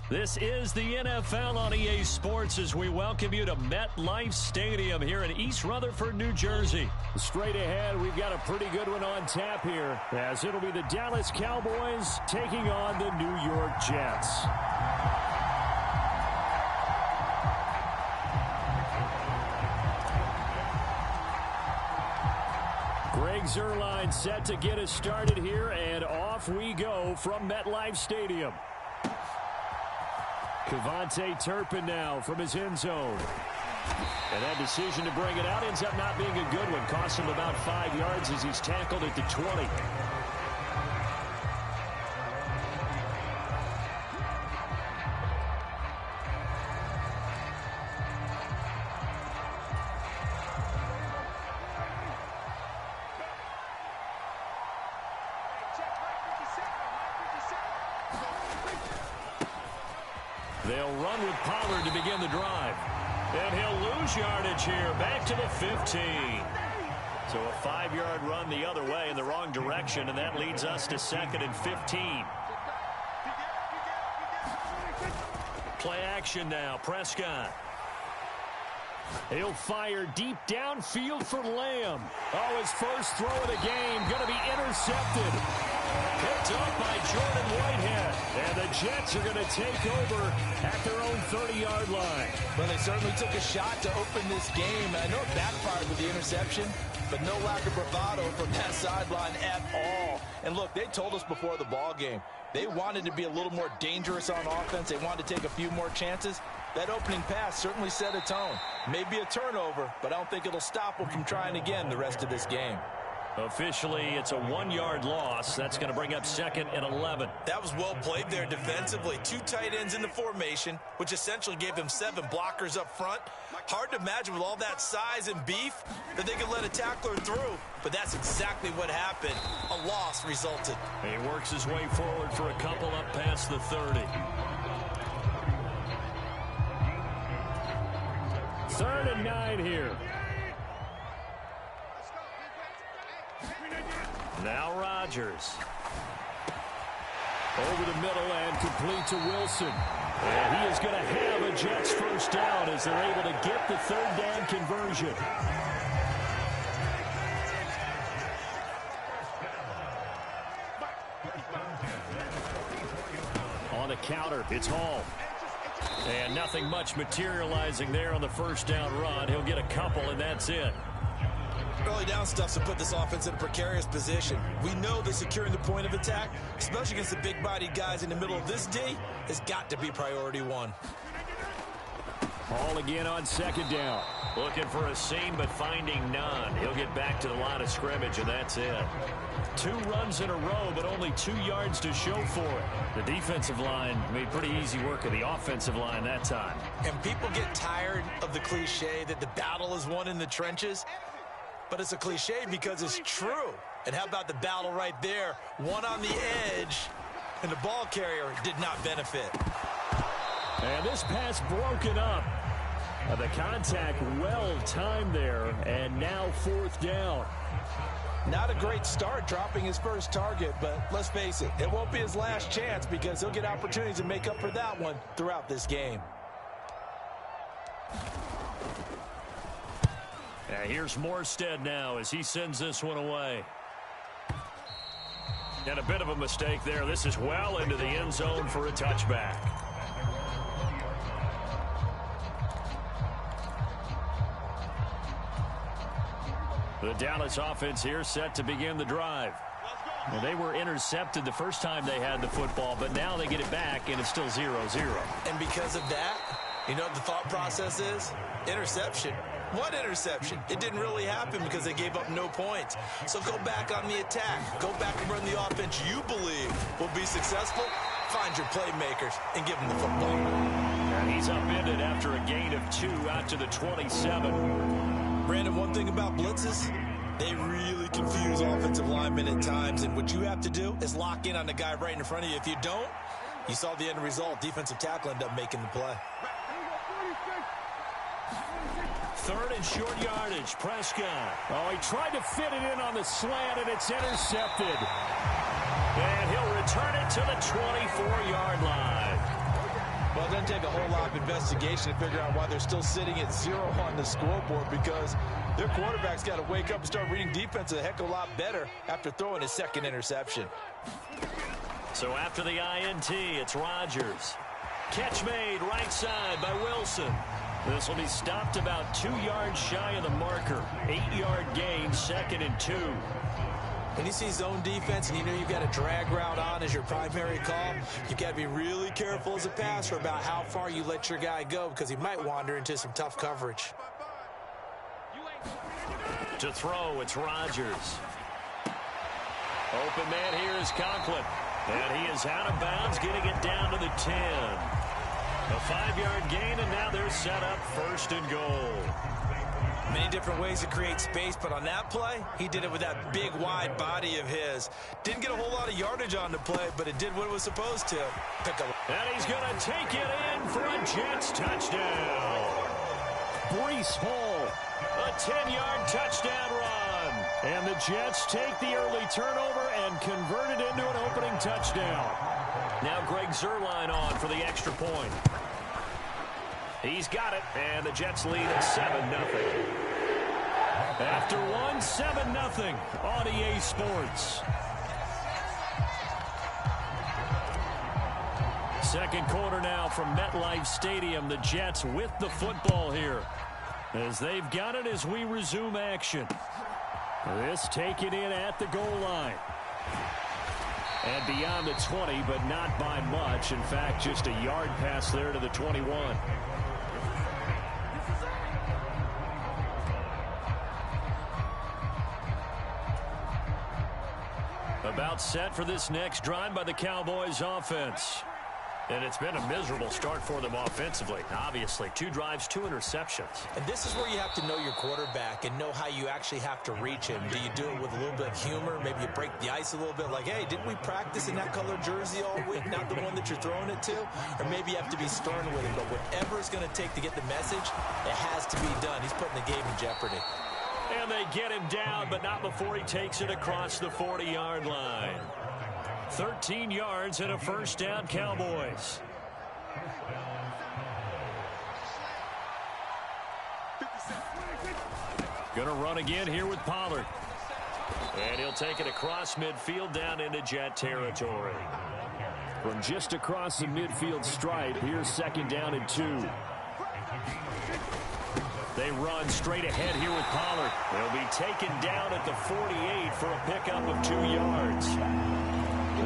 This is the NFL on EA Sports as we welcome you to MetLife Stadium here in East Rutherford, New Jersey. Straight ahead, we've got a pretty good one on tap here, as it'll be the Dallas Cowboys taking on the New York Jets. Greg Zuerlein set to get us started here, and off we go from MetLife Stadium. KaVontae Turpin now from his end zone. And that decision to bring it out ends up not being a good one. Cost him about 5 yards as he's tackled at the 20. They'll run with Pollard to begin the drive. And he'll lose yardage here, back to the 15. So a 5-yard run the other way in the wrong direction, and that leads us to 2nd and 15. Play action now, Prescott. He'll fire deep downfield for Lamb. Oh, his first throw of the game going to be intercepted. Picked up by Jordan Whitehead. And the Jets are going to take over at their own 30-yard line. Well, they certainly took a shot to open this game. I know it backfired with the interception, but no lack of bravado from that sideline at all. And look, they told us before the ball game, they wanted to be a little more dangerous on offense. They wanted to take a few more chances. That opening pass certainly set a tone. Maybe a turnover, but I don't think it'll stop them from trying again the rest of this game. Officially, it's a 1-yard loss. That's going to bring up 2nd and 11. That was well played there defensively. 2 tight ends in the formation, which essentially gave them 7 blockers up front. Hard to imagine with all that size and beef that they could let a tackler through, but that's exactly what happened. A loss resulted. He works his way forward for a couple up past the 30. 3rd and 9 here. Now Rodgers. Over the middle and complete to Wilson. And he is going to have a Jets first down as they're able to get the 3rd down conversion. On the counter, it's Hall. And nothing much materializing there on the first down run. He'll get a couple, and that's it. Early down stuff to put this offense in a precarious position. We know that securing the point of attack, especially against the big-bodied guys in the middle of this D, has got to be priority 1. Hall again on 2nd down. Looking for a seam, but finding none. He'll get back to the line of scrimmage, and that's it. 2 runs in a row, but only 2 yards to show for it. The defensive line made pretty easy work of the offensive line that time. And people get tired of the cliche that the battle is won in the trenches. But it's a cliche because it's true. And how about the battle right there? One on the edge, and the ball carrier did not benefit. And this pass broken up. The contact well timed there, and now 4th down. Not a great start dropping his first target, but let's face it, it won't be his last chance because he'll get opportunities to make up for that one throughout this game. Here's Morstead now as he sends this one away. And a bit of a mistake there. This is well into the end zone for a touchback. The Dallas offense here set to begin the drive. And they were intercepted the first time they had the football, but now they get it back, and it's still 0-0. And because of that, you know what the thought process is? Interception. What interception? It didn't really happen because they gave up no points. So go back on the attack. Go back and run the offense you believe will be successful. Find your playmakers and give them the football. And he's upended after a gain of 2 out to the 27. Brandon, one thing about blitzes, they really confuse offensive linemen at times. And what you have to do is lock in on the guy right in front of you. If you don't, you saw the end result. Defensive tackle ended up making the play. 3rd and short yardage. Prescott. Oh, he tried to fit it in on the slant, and it's intercepted. And he'll return it to the 24-yard line. Well, it doesn't take a whole lot of investigation to figure out why they're still sitting at 0 on the scoreboard, because their quarterback's got to wake up and start reading defense a heck of a lot better after throwing his second interception. So after the INT, it's Rodgers. Catch made right side by Wilson. This will be stopped about 2 yards shy of the marker. 8-yard gain, 2nd and 2. When you see zone defense and you know you've got a drag route on as your primary call, you've got to be really careful as a passer about how far you let your guy go, because he might wander into some tough coverage. To throw, it's Rodgers. Open man here is Conklin. And he is out of bounds, getting it down to the 10. A 5-yard gain, and now they're set up 1st and goal. Many different ways to create space, but on that play, he did it with that big, wide body of his. Didn't get a whole lot of yardage on the play, but it did what it was supposed to. And he's going to take it in for a Jets touchdown. Breece Hall, a 10-yard touchdown run. And the Jets take the early turnover and convert it into an opening touchdown. Now Greg Zuerlein on for the extra point. He's got it, and the Jets lead at 7-0. After one, 7-0 on EA Sports. Second quarter now from MetLife Stadium. The Jets with the football here, as they've got it as we resume action. This taken in at the goal line. And beyond the 20, but not by much. In fact, just a yard pass there to the 21. About set for this next drive by the Cowboys offense. And it's been a miserable start for them offensively. Obviously, 2 drives, 2 interceptions. And this is where you have to know your quarterback and know how you actually have to reach him. Do you do it with a little bit of humor? Maybe you break the ice a little bit, like, hey, didn't we practice in that color jersey all week, not the one that you're throwing it to? Or maybe you have to be stern with him. But whatever it's going to take to get the message, it has to be done. He's putting the game in jeopardy. And they get him down, but not before he takes it across the 40-yard line. 13 yards and a 1st down, Cowboys. Gonna run again here with Pollard. And he'll take it across midfield down into Jet territory. From just across the midfield stripe, here's 2nd down and 2. They run straight ahead here with Pollard. They'll be taken down at the 48 for a pickup of 2 yards.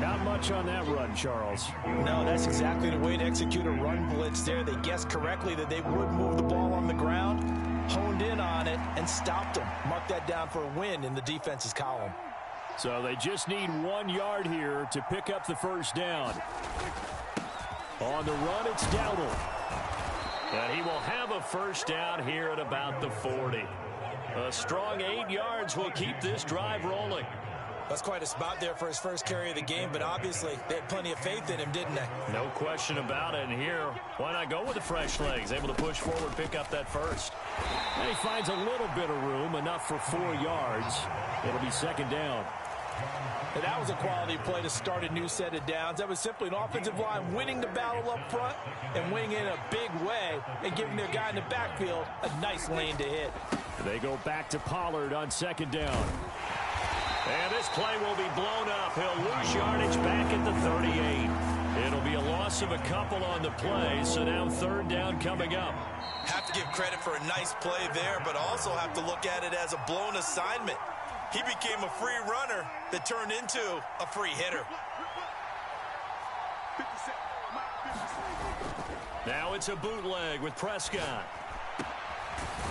Not much on that run, Charles. No, that's exactly the way to execute a run blitz there. They guessed correctly that they would move the ball on the ground, honed in on it, and stopped them. Mark that down for a win in the defense's column. So they just need 1 yard here to pick up the 1st down. On the run, it's Dowdle. And he will have a 1st down here at about the 40. A strong 8 yards will keep this drive rolling. That's quite a spot there for his first carry of the game, but obviously they had plenty of faith in him, didn't they? No question about it. And here, why not go with the fresh legs? Able to push forward, pick up that 1st. And he finds a little bit of room, enough for 4 yards. It'll be 2nd down. And that was a quality play to start a new set of downs. That was simply an offensive line winning the battle up front and winning in a big way and giving their guy in the backfield a nice lane to hit. They go back to Pollard on 2nd down. And this play will be blown up. He'll lose yardage back at the 38. It'll be a loss of a couple on the play, so now 3rd down coming up. Have to give credit for a nice play there, but also have to look at it as a blown assignment. He became a free runner that turned into a free hitter. Now it's a bootleg with Prescott.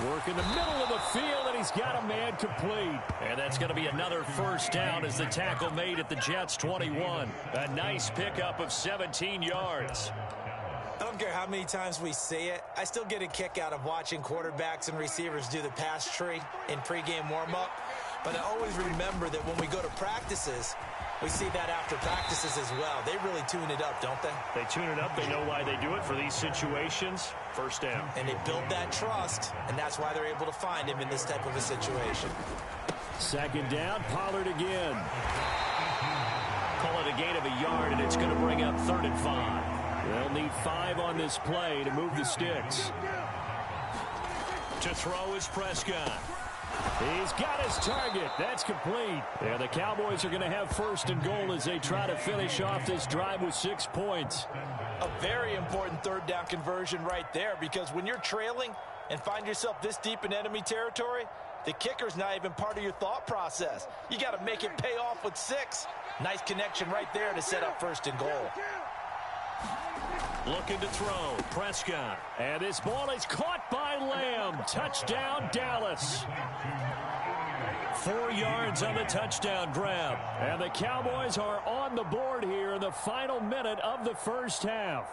Work in the middle of the field, and he's got a man complete. And that's going to be another 1st down as the tackle made at the Jets' 21. A nice pickup of 17 yards. I don't care how many times we say it, I still get a kick out of watching quarterbacks and receivers do the pass tree in pregame warm-up. But I always remember that when we go to practices, we see that after practices as well. They really tune it up, don't they? They tune it up. They know why they do it for these situations. 1st down. And they build that trust, and that's why they're able to find him in this type of a situation. 2nd down, Pollard again. Call it a gain of a yard, and it's going to bring up 3rd and 5. They'll need 5 on this play to move the sticks. To throw is Prescott. He's got his target. That's complete. Yeah, the Cowboys are going to have 1st and goal as they try to finish off this drive with 6 points. A very important 3rd down conversion right there, because when you're trailing and find yourself this deep in enemy territory, the kicker's not even part of your thought process. You got to make it pay off with 6. Nice connection right there to set up 1st and goal. Looking to throw, Prescott. And this ball is caught by Lamb. Touchdown, Dallas. 4 yards on the touchdown grab. And the Cowboys are on the board here in the final minute of the first half.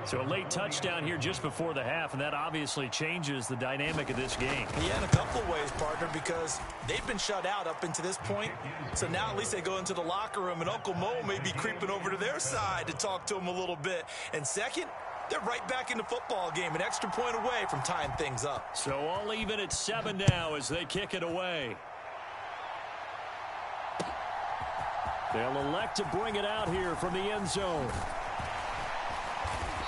So a late touchdown here just before the half, and that obviously changes the dynamic of this game. Yeah, in a couple of ways, partner, because they've been shut out up until this point. So now at least they go into the locker room, and Uncle Mo may be creeping over to their side to talk to them a little bit. And second, they're right back in the football game, an extra point away from tying things up. So all even at 7 now as they kick it away. They'll elect to bring it out here from the end zone.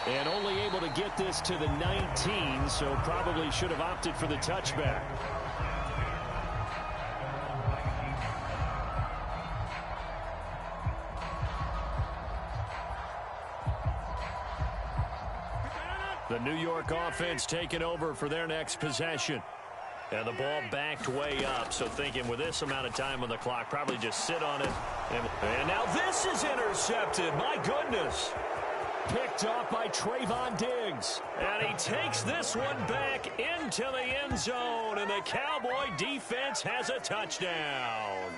And only able to get this to the 19, so probably should have opted for the touchback. The New York offense taking over for their next possession. And the ball backed way up, so thinking with this amount of time on the clock, probably just sit on it. And now this is intercepted. My goodness. Picked off by Trayvon Diggs. And he takes this one back into the end zone. And the Cowboy defense has a touchdown.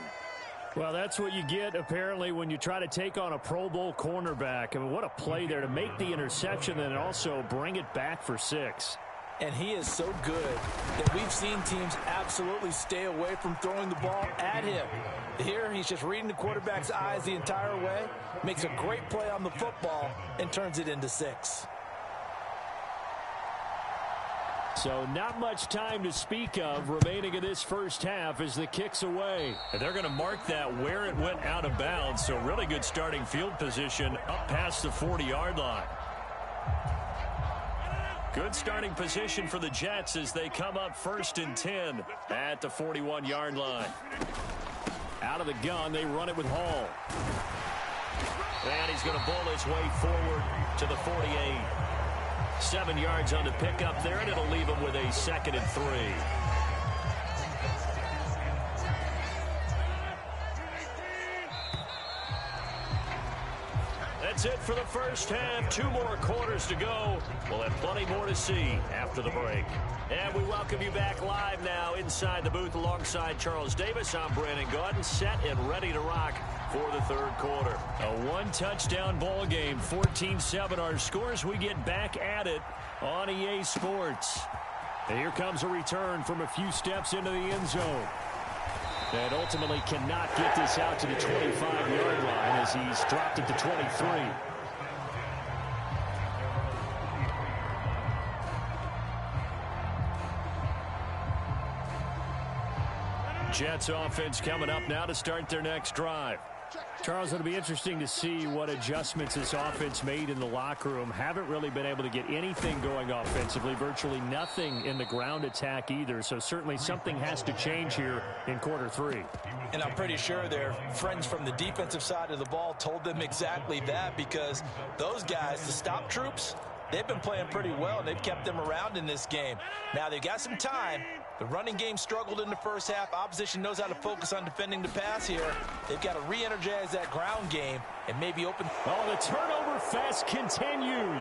Well, that's what you get, apparently, when you try to take on a Pro Bowl cornerback. I mean, what a play there to make the interception and also bring it back for 6. And he is so good that we've seen teams absolutely stay away from throwing the ball at him. Here, he's just reading the quarterback's eyes the entire way, makes a great play on the football, and turns it into 6. So not much time to speak of remaining in this first half as the kick's away. And they're going to mark that where it went out of bounds. So really good starting field position up past the 40-yard line. Good starting position for the Jets as they come up 1st and 10 at the 41-yard line. Out of the gun, they run it with Hall. And he's going to bowl his way forward to the 48. 7 yards on the pickup there, and it'll leave him with a 2nd and 3. That's it for the first half. 2 more quarters to go. We'll have plenty more to see after the break. And we welcome you back live now inside the booth alongside Charles Davis. I'm Brandon Gaudin, set and ready to rock for the 3rd quarter. A 1-touchdown ball game, 14-7 our scores. We get back at it on EA Sports. And here comes a return from a few steps into the end zone. And ultimately cannot get this out to the 25-yard line as he's dropped it to 23. Jets offense coming up now to start their next drive. Charles, it'll be interesting to see what adjustments this offense made in the locker room. Haven't really been able to get anything going offensively, virtually nothing in the ground attack either. So certainly something has to change here in quarter 3. And I'm pretty sure their friends from the defensive side of the ball told them exactly that, because those guys, the stop troops, they've been playing pretty well. They've kept them around in this game. Now they've got some time. The running game struggled in the first half. Opposition knows how to focus on defending the pass here. They've got to re-energize that ground game and maybe open. Oh, the turnover fest continues.